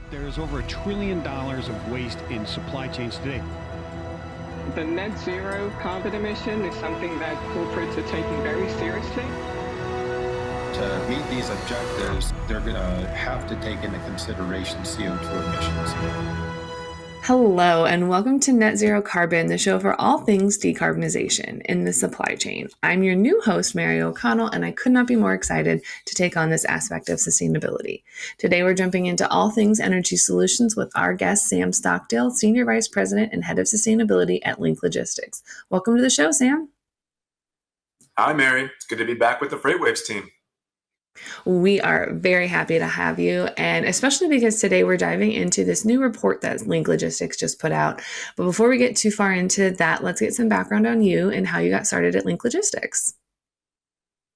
There's over $1 trillion of waste in supply chains today. The net zero carbon emission is something that corporates are taking very seriously. To meet these objectives, they're going to have to take into consideration CO2 emissions. Hello, and welcome to Net Zero Carbon, the show for all things decarbonization in the supply chain. I'm your new host, Mary O'Connell, and I could not be more excited to take on this aspect of sustainability. Today, we're jumping into all things energy solutions with our guest, Sam Stockdale, Senior Vice President and Head of Sustainability at Link Logistics. Welcome to the show, Sam. Hi, Mary. It's good to be back with the FreightWaves team. We are very happy to have you, and especially because today we're diving into this new report that Link Logistics just put out. But before we get too far into that, let's get some background on you and how you got started at Link Logistics.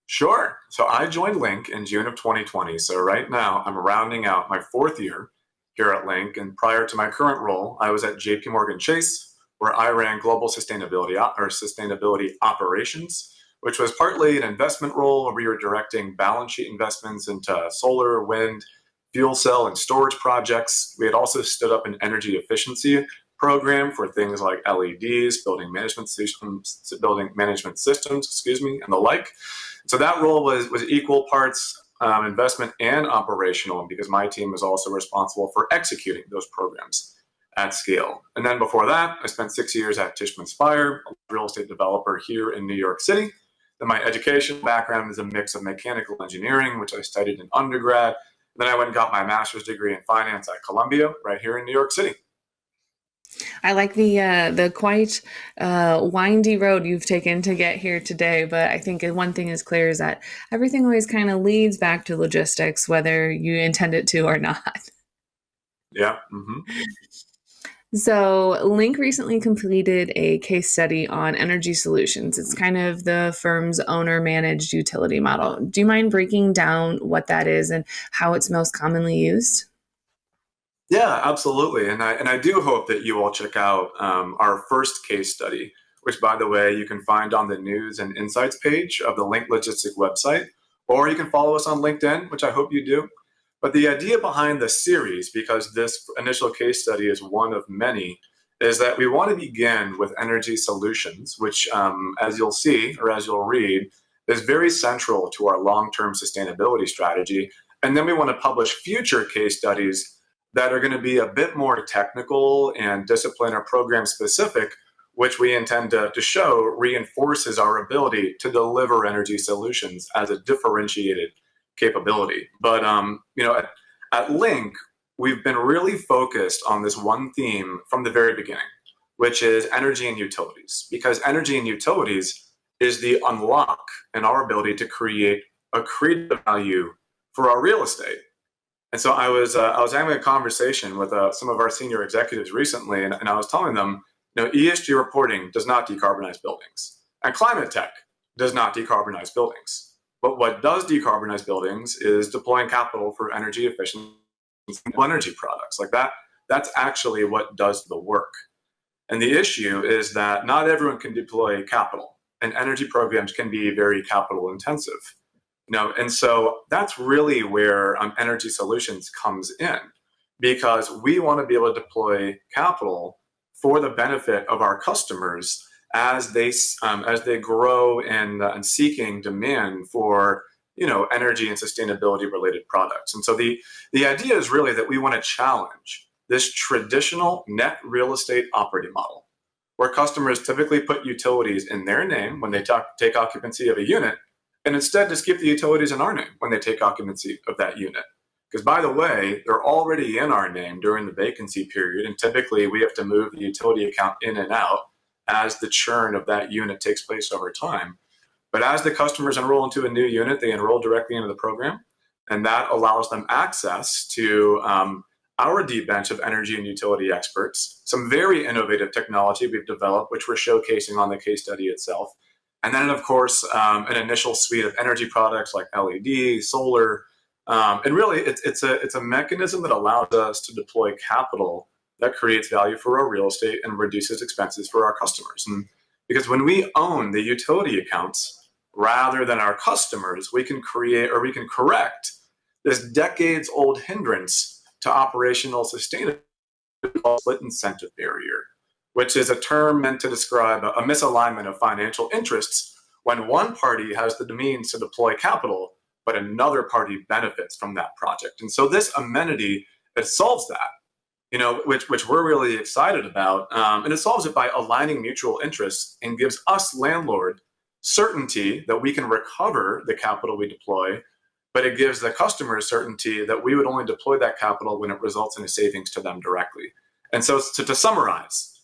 Sure. So I joined Link in June of 2020. So right now I'm rounding out my fourth year here at Link. And prior to my current role, I was at JP Morgan Chase, where I ran global sustainability operations, which was partly an investment role where we were directing balance sheet investments into solar, wind, fuel cell, and storage projects. We had also stood up an energy efficiency program for things like LEDs, building management systems, and the like. So that role was equal parts investment and operational, because my team was also responsible for executing those programs at scale. And then before that, I spent 6 years at Tishman Speyer, a real estate developer here in New York City. Then my education background is a mix of mechanical engineering, which I studied in undergrad. Then I went and got my master's degree in finance at Columbia, right here in New York City. I like the quite windy road you've taken to get here today, but I think one thing is clear is that everything always kind of leads back to logistics, whether you intend it to or not. Yeah. Mm-hmm. So Link recently completed a case study on energy solutions. It's kind of the firm's owner-managed utility model. Do you mind breaking down what that is and how it's most commonly used? Yeah, absolutely. And I do hope that you all check out our first case study, which, by the way, you can find on the news and insights page of the Link Logistics website, or you can follow us on LinkedIn, which I hope you do. But the idea behind the series, because this initial case study is one of many, is that we want to begin with energy solutions, which, as you'll see or as you'll read, is very central to our long-term sustainability strategy. And then we want to publish future case studies that are going to be a bit more technical and discipline or program specific, which we intend to show reinforces our ability to deliver energy solutions as a differentiated capability. But at Link, we've been really focused on this one theme from the very beginning, which is energy and utilities, because energy and utilities is the unlock in our ability to create accretive value for our real estate. And so I was having a conversation with some of our senior executives recently, and I was telling them, ESG reporting does not decarbonize buildings, and climate tech does not decarbonize buildings. But what does decarbonize buildings is deploying capital for energy efficient energy products. Like that, that's actually what does the work. And the issue is that not everyone can deploy capital, and energy programs can be very capital intensive. And so that's really where energy solutions comes in, because we want to be able to deploy capital for the benefit of our customers as they grow and seeking demand for energy and sustainability related products. And so the idea is really that we want to challenge this traditional net real estate operating model, where customers typically put utilities in their name when they take occupancy of a unit, and instead just keep the utilities in our name when they take occupancy of that unit. Because, by the way, they're already in our name during the vacancy period, and typically we have to move the utility account in and out as the churn of that unit takes place over time. But as the customers enroll into a new unit, they enroll directly into the program, and that allows them access to our deep bench of energy and utility experts, some very innovative technology we've developed, which we're showcasing on the case study itself. And then, of course, an initial suite of energy products like LED, solar, and really it's a mechanism that allows us to deploy capital that creates value for our real estate and reduces expenses for our customers. And because when we own the utility accounts rather than our customers, we can correct this decades-old hindrance to operational sustainability called split incentive barrier, which is a term meant to describe a misalignment of financial interests when one party has the means to deploy capital, but another party benefits from that project. And so this amenity, it solves that, which we're really excited about. And it solves it by aligning mutual interests and gives us, landlord, certainty that we can recover the capital we deploy, but it gives the customer certainty that we would only deploy that capital when it results in a savings to them directly. And so to summarize,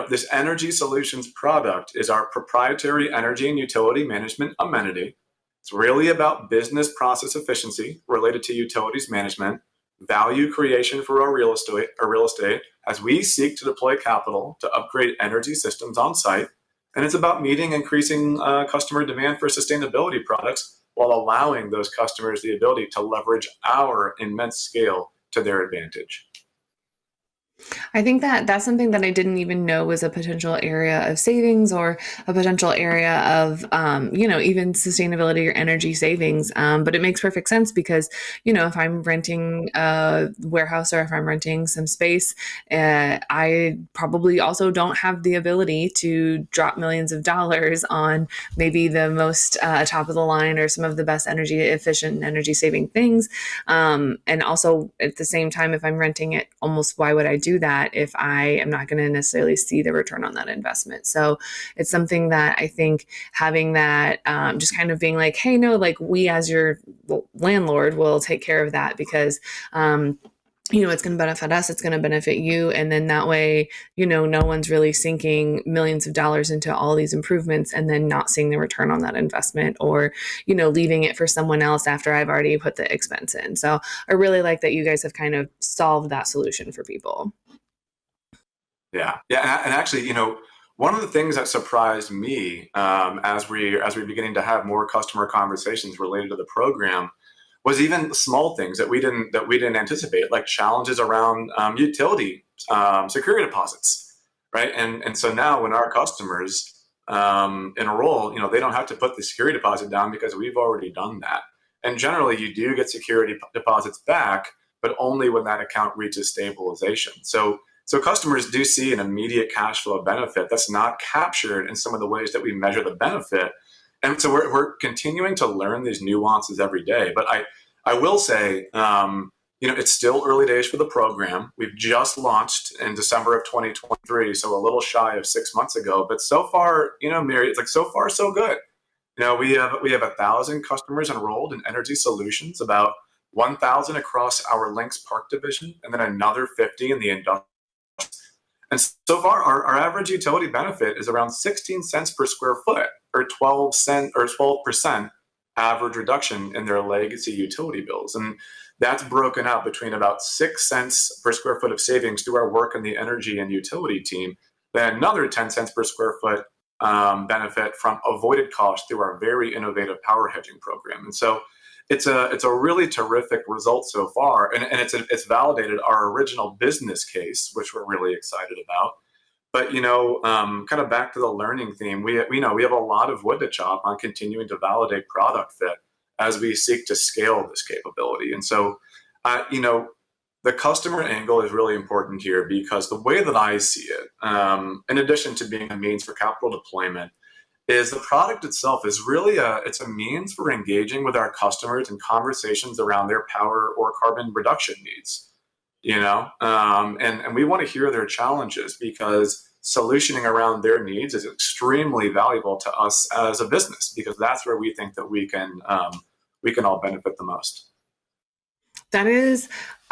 this energy solutions product is our proprietary energy and utility management amenity. It's really about business process efficiency related to utilities management, value creation for our real estate as we seek to deploy capital to upgrade energy systems on site. And it's about meeting increasing customer demand for sustainability products while allowing those customers the ability to leverage our immense scale to their advantage. I think that that's something that I didn't even know was a potential area of savings or a potential area of, even sustainability or energy savings. But it makes perfect sense because, if I'm renting a warehouse or if I'm renting some space, I probably also don't have the ability to drop millions of dollars on maybe the most top of the line or some of the best energy efficient, energy saving things. And also at the same time, if I'm renting it, almost why would I do that if I am not going to necessarily see the return on that investment? So it's something that I think having that just kind of being like, hey, no, like we as your landlord will take care of that because it's going to benefit us, it's going to benefit you. And then that way, no one's really sinking millions of dollars into all these improvements and then not seeing the return on that investment or, leaving it for someone else after I've already put the expense in. So I really like that you guys have kind of solved that solution for people. Yeah. And actually, one of the things that surprised me as we're beginning to have more customer conversations related to the program was even small things that we didn't anticipate, like challenges around utility security deposits, right? And so now when our customers enroll, they don't have to put the security deposit down because we've already done that. And generally, you do get security deposits back, but only when that account reaches stabilization. So customers do see an immediate cash flow benefit that's not captured in some of the ways that we measure the benefit. And so we're continuing to learn these nuances every day. But I will say, it's still early days for the program. We've just launched in December of 2023, so a little shy of 6 months ago. But so far, Mary, it's like so far so good. We have 1,000 customers enrolled in energy solutions, about 1,000 across our Lynx Park division, and then another 50 in the industrial. And so far, our average utility benefit is around 16 cents per square foot, or 12% average reduction in their legacy utility bills. And that's broken out between about 6 cents per square foot of savings through our work in the energy and utility team, then another 10 cents per square foot benefit from avoided costs through our very innovative power hedging program. And so it's a really terrific result so far, and it's validated our original business case, which we're really excited about. But kind of back to the learning theme, we have a lot of wood to chop on continuing to validate product fit as we seek to scale this capability. And so, the customer angle is really important here because the way that I see it, in addition to being a means for capital deployment, is the product itself is really it's a means for engaging with our customers in conversations around their power or carbon reduction needs, and we want to hear their challenges because solutioning around their needs is extremely valuable to us as a business because that's where we think that we can all benefit the most.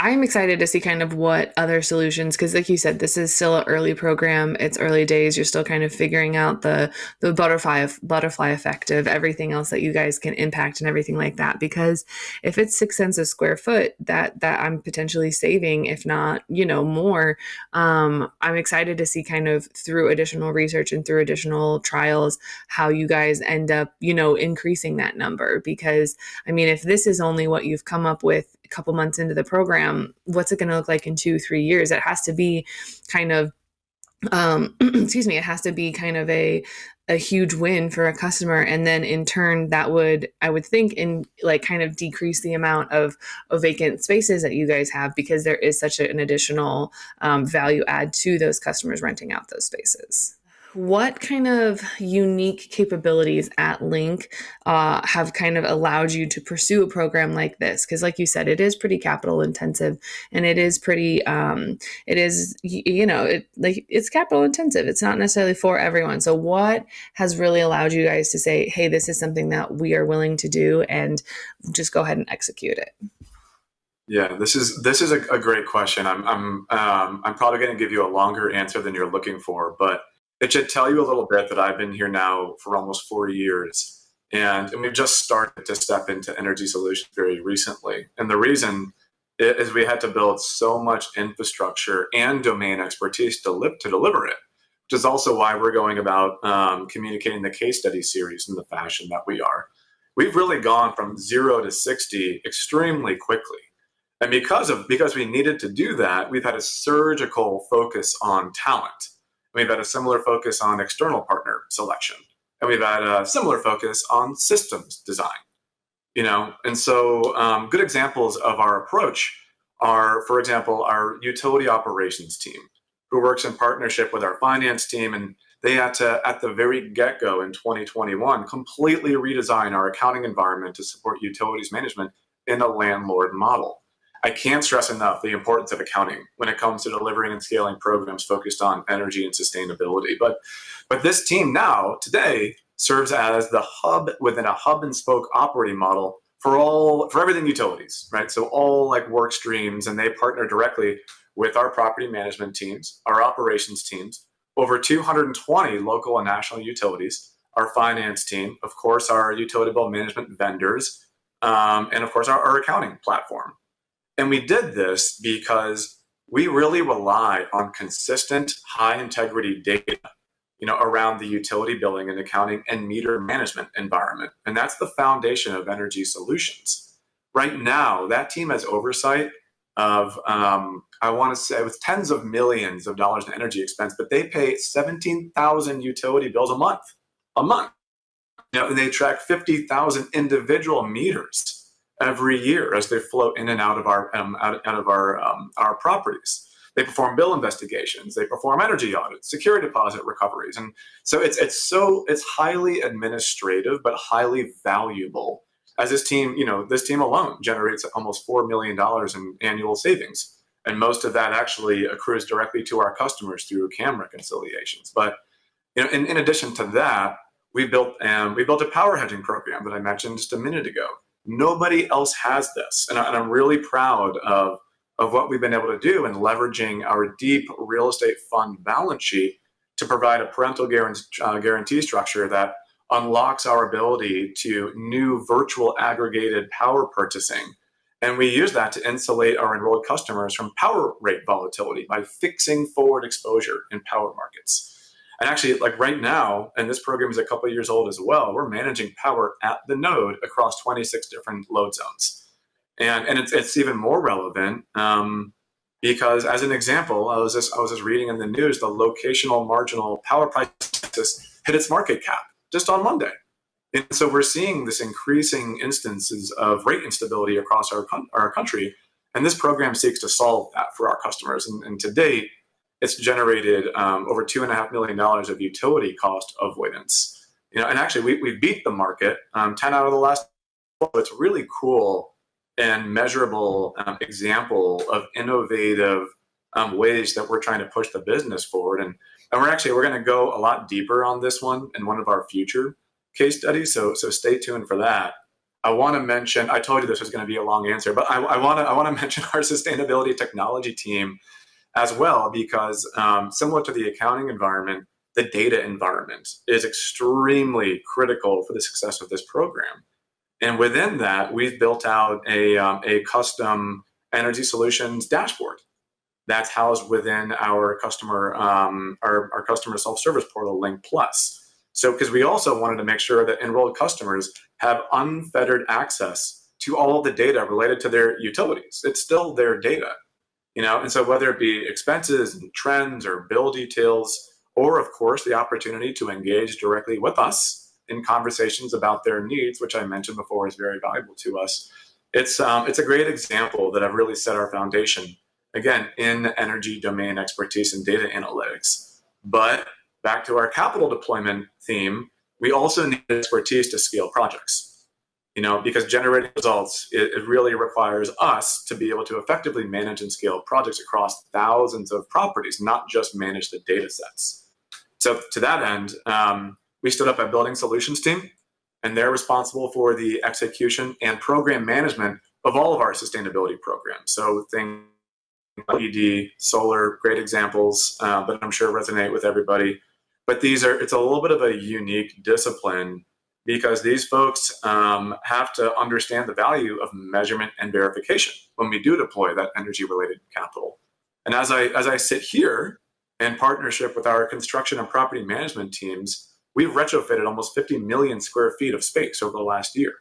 I'm excited to see kind of what other solutions, because like you said, this is still an early program. It's early days. You're still kind of figuring out the butterfly effect of everything else that you guys can impact and everything like that. Because if it's 6 cents a square foot that I'm potentially saving, if not, more, I'm excited to see kind of through additional research and through additional trials, how you guys end up, increasing that number. Because if this is only what you've come up with a couple months into the program, what's it going to look like in 2-3 years? It has to be kind of excuse me, it has to be kind of a huge win for a customer, and then in turn that would, I would think, in like kind of decrease the amount of vacant spaces that you guys have, because there is such an additional value add to those customers renting out those spaces. What kind of unique capabilities at Link have kind of allowed you to pursue a program like this? Because, like you said, it is pretty capital intensive, and it is pretty, it is, it's capital intensive. It's not necessarily for everyone. So, what has really allowed you guys to say, "Hey, this is something that we are willing to do," and just go ahead and execute it? Yeah, this is a great question. I'm probably going to give you a longer answer than you're looking for, but it should tell you a little bit that I've been here now for almost 4 years, and we've just started to step into energy solutions very recently. And the reason is we had to build so much infrastructure and domain expertise to deliver it, which is also why we're going about communicating the case study series in the fashion that we are. We've really gone from 0 to 60 extremely quickly. And because we needed to do that, we've had a surgical focus on talent. We've had a similar focus on external partner selection, and we've had a similar focus on systems design. And so good examples of our approach are, for example, our utility operations team, who works in partnership with our finance team, and they had to, at the very get-go in 2021, completely redesign our accounting environment to support utilities management in a landlord model. I can't stress enough the importance of accounting when it comes to delivering and scaling programs focused on energy and sustainability. But this team now, today, serves as the hub within a hub and spoke operating model for everything utilities, right? So all like work streams, and they partner directly with our property management teams, our operations teams, over 220 local and national utilities, our finance team, of course, our utility bill management vendors, and of course, our accounting platform. And we did this because we really rely on consistent, high integrity data, around the utility billing and accounting and meter management environment. And that's the foundation of energy solutions. Right now, that team has oversight of, I want to say, with tens of millions of dollars in energy expense, but they pay 17,000 utility bills a month. And they track 50,000 individual meters every year as they float in and out of our properties. They perform bill investigations, they perform energy audits, security deposit recoveries, and so it's highly administrative but highly valuable. As this team alone generates almost $4 million in annual savings, and most of that actually accrues directly to our customers through CAM reconciliations. But in addition to that, we built a power hedging program that I mentioned just a minute ago. Nobody else has this, and I'm really proud of what we've been able to do in leveraging our deep real estate fund balance sheet to provide a parental guarantee structure that unlocks our ability to new virtual aggregated power purchasing. And we use that to insulate our enrolled customers from power rate volatility by fixing forward exposure in power markets. And actually, like right now, and this program is a couple of years old as well, we're managing power at the node across 26 different load zones. And it's even more relevant because, as an example, I was just reading in the news, the locational marginal power price hit its market cap just on Monday. And so we're seeing this increasing instances of rate instability across our country. And this program seeks to solve that for our customers. And to date, it's generated over $2.5 million of utility cost avoidance. And actually, we beat the market 10 out of the last. It's really cool and measurable example of innovative ways that we're trying to push the business forward. And we're going to go a lot deeper on this one in one of our future case studies. So stay tuned for that. I want to mention, I told you this was going to be a long answer, but I want to mention our sustainability technology team as well, because similar to the accounting environment, the data environment is extremely critical for the success of this program. And within that, we've built out a custom energy solutions dashboard that's housed within our customer self-service portal, Link Plus. So, because we also wanted to make sure that enrolled customers have unfettered access to all of the data related to their utilities. It's still their data. And so whether it be expenses and trends or bill details, or of course, the opportunity to engage directly with us in conversations about their needs, which I mentioned before is very valuable to us. It's a great example that I've really set our foundation, again, in energy domain expertise and data analytics. But back to our capital deployment theme, we also need expertise to scale projects. Because generating results, it really requires us to be able to effectively manage and scale projects across thousands of properties, not just manage the data sets. So to that end, we stood up a building solutions team, and they're responsible for the execution and program management of all of our sustainability programs. So things like LED, solar, great examples, but I'm sure resonate with everybody. But it's a little bit of a unique discipline because these folks have to understand the value of measurement and verification when we do deploy that energy-related capital. And as I sit here in partnership with our construction and property management teams, we've retrofitted almost 50 million square feet of space over the last year.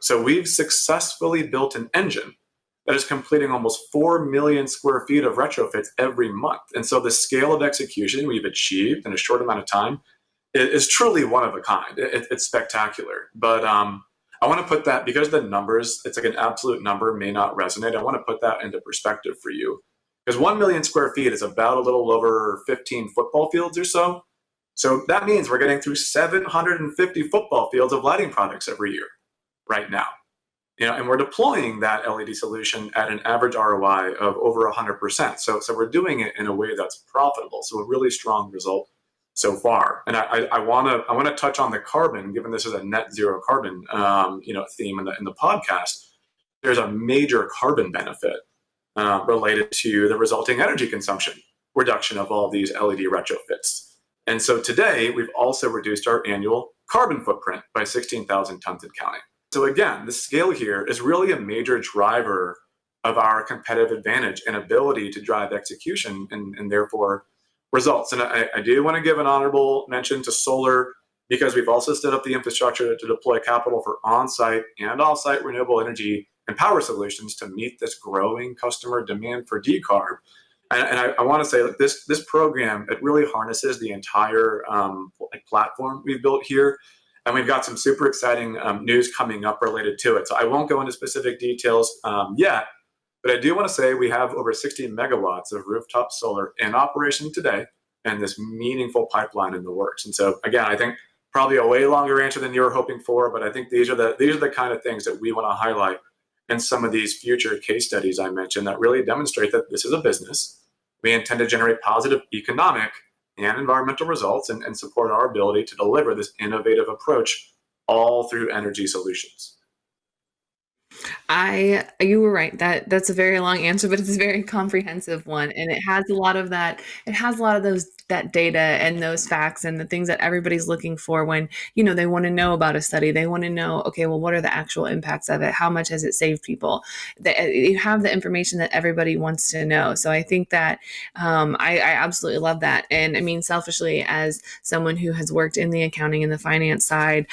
So we've successfully built an engine that is completing almost 4 million square feet of retrofits every month. And so the scale of execution we've achieved in a short amount of time is truly one of a kind. It's spectacular. But I want to put that, because the numbers, it's like an absolute number, may not resonate. I want to put that into perspective for you. Because 1 million square feet is about a little over 15 football fields or so. So that means we're getting through 750 football fields of lighting products every year right now. And we're deploying that LED solution at an average ROI of over 100%. So we're doing it in a way that's profitable. So a really strong result so far. And I want to touch on the carbon, given this is a net zero carbon theme in the podcast. There's a major carbon benefit related to the resulting energy consumption reduction of all these LED retrofits. And so today we've also reduced our annual carbon footprint by 16,000 tons and counting. So again, the scale here is really a major driver of our competitive advantage and ability to drive execution and therefore results. And I do want to give an honorable mention to solar, because we've also stood up the infrastructure to deploy capital for on-site and off-site renewable energy and power solutions to meet this growing customer demand for decarb. And I want to say that this program, it really harnesses the entire platform we've built here. And we've got some super exciting news coming up related to it. So I won't go into specific details yet, but I do want to say we have over 60 megawatts of rooftop solar in operation today, and this meaningful pipeline in the works. And so again, I think probably a way longer answer than you were hoping for, but I think these are the kind of things that we want to highlight in some of these future case studies I mentioned that really demonstrate that this is a business. We intend to generate positive economic and environmental results and support our ability to deliver this innovative approach all through energy solutions. You were right. That's a very long answer, but it's a very comprehensive one. And it has a lot of that. It has a lot of that data and those facts and the things that everybody's looking for when, they want to know about a study. They want to know, okay, well, what are the actual impacts of it? How much has it saved people? You have the information that everybody wants to know. So I think that I absolutely love that. And I mean, selfishly, as someone who has worked in the accounting and the finance side,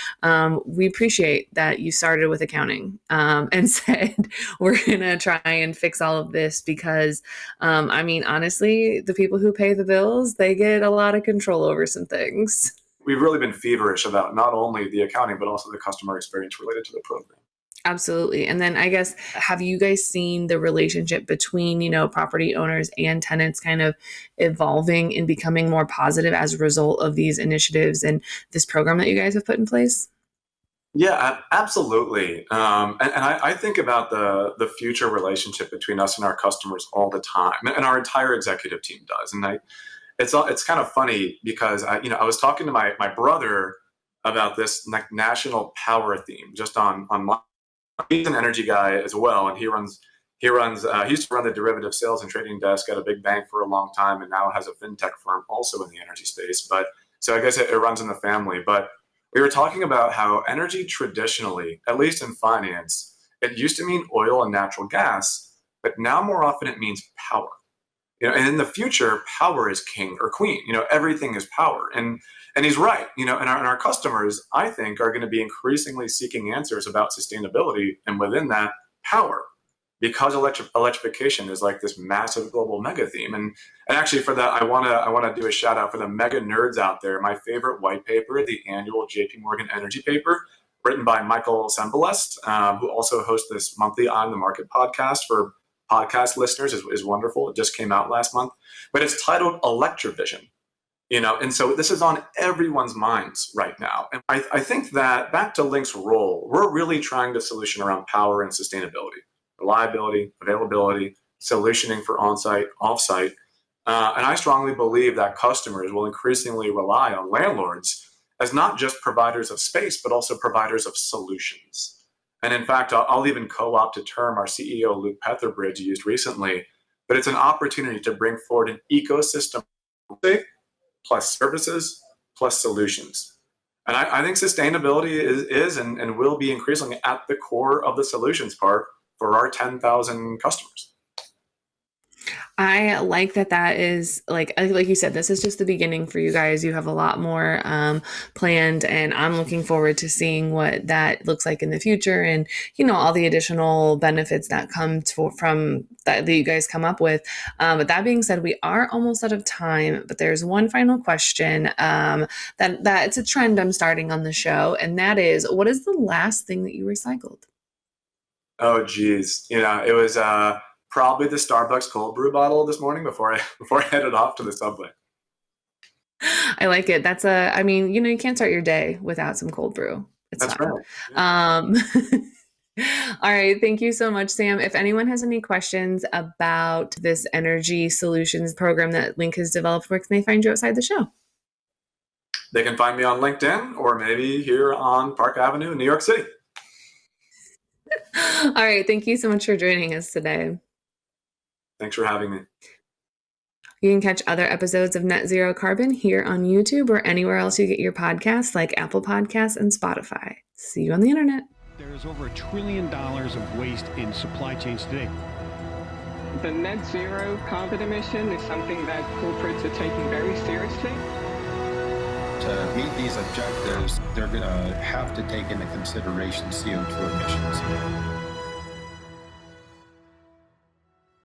we appreciate that you started with accounting and said, we're going to try and fix all of this because, honestly, the people who pay the bills, they get a lot of control over some things. We've really been feverish about not only the accounting, but also the customer experience related to the program. Absolutely. And then I guess, have you guys seen the relationship between, property owners and tenants kind of evolving and becoming more positive as a result of these initiatives and this program that you guys have put in place? Yeah, absolutely. And I think about the future relationship between us and our customers all the time, and our entire executive team does. And it's kind of funny because I was talking to my brother about this national power theme just on he's an energy guy as well, and he used to run the derivative sales and trading desk at a big bank for a long time, and now has a fintech firm also in the energy space. But so I guess it runs in the family. But we were talking about how energy traditionally, at least in finance, it used to mean oil and natural gas, but now more often it means power. And in the future, power is king or queen. Everything is power. And he's right. And our customers, I think, are going to be increasingly seeking answers about sustainability, and within that, power. because electrification is like this massive global mega theme. And actually for that, I want to do a shout out for the mega nerds out there. My favorite white paper, the annual JP Morgan Energy paper, written by Michael Sembalest, who also hosts this monthly On the Market podcast for podcast listeners, is wonderful. It just came out last month, but it's titled Electrovision. And so this is on everyone's minds right now. And I think that back to Link's role, we're really trying to solution around power and sustainability, reliability, availability, solutioning for on-site, off-site. And I strongly believe that customers will increasingly rely on landlords as not just providers of space, but also providers of solutions. And in fact, I'll even co-opt a term our CEO, Luke Petherbridge, used recently, but it's an opportunity to bring forward an ecosystem plus services plus solutions. And I think sustainability is and will be increasingly at the core of the solutions part for our 10,000 customers. I like that is like you said, this is just the beginning for you guys. You have a lot more planned, and I'm looking forward to seeing what that looks like in the future, and all the additional benefits that come from that you guys come up with. But that being said, we are almost out of time. But there's one final question that it's a trend I'm starting on the show, and that is, what is the last thing that you recycled? Oh, geez, it was probably the Starbucks cold brew bottle this morning before I headed off to the subway. I like it. That's you can't start your day without some cold brew. That's fun. Right. Yeah. All right. Thank you so much, Sam. If anyone has any questions about this energy solutions program that Link has developed, where can they find you outside the show? They can find me on LinkedIn or maybe here on Park Avenue in New York City. All right. Thank you so much for joining us today. Thanks for having me. You can catch other episodes of Net Zero Carbon here on YouTube or anywhere else you get your podcasts, like Apple Podcasts and Spotify. See you on the internet. There is over $1 trillion of waste in supply chains today. The net zero carbon emission is something that corporates are taking very seriously. To meet these objectives, they're going to have to take into consideration CO2 emissions.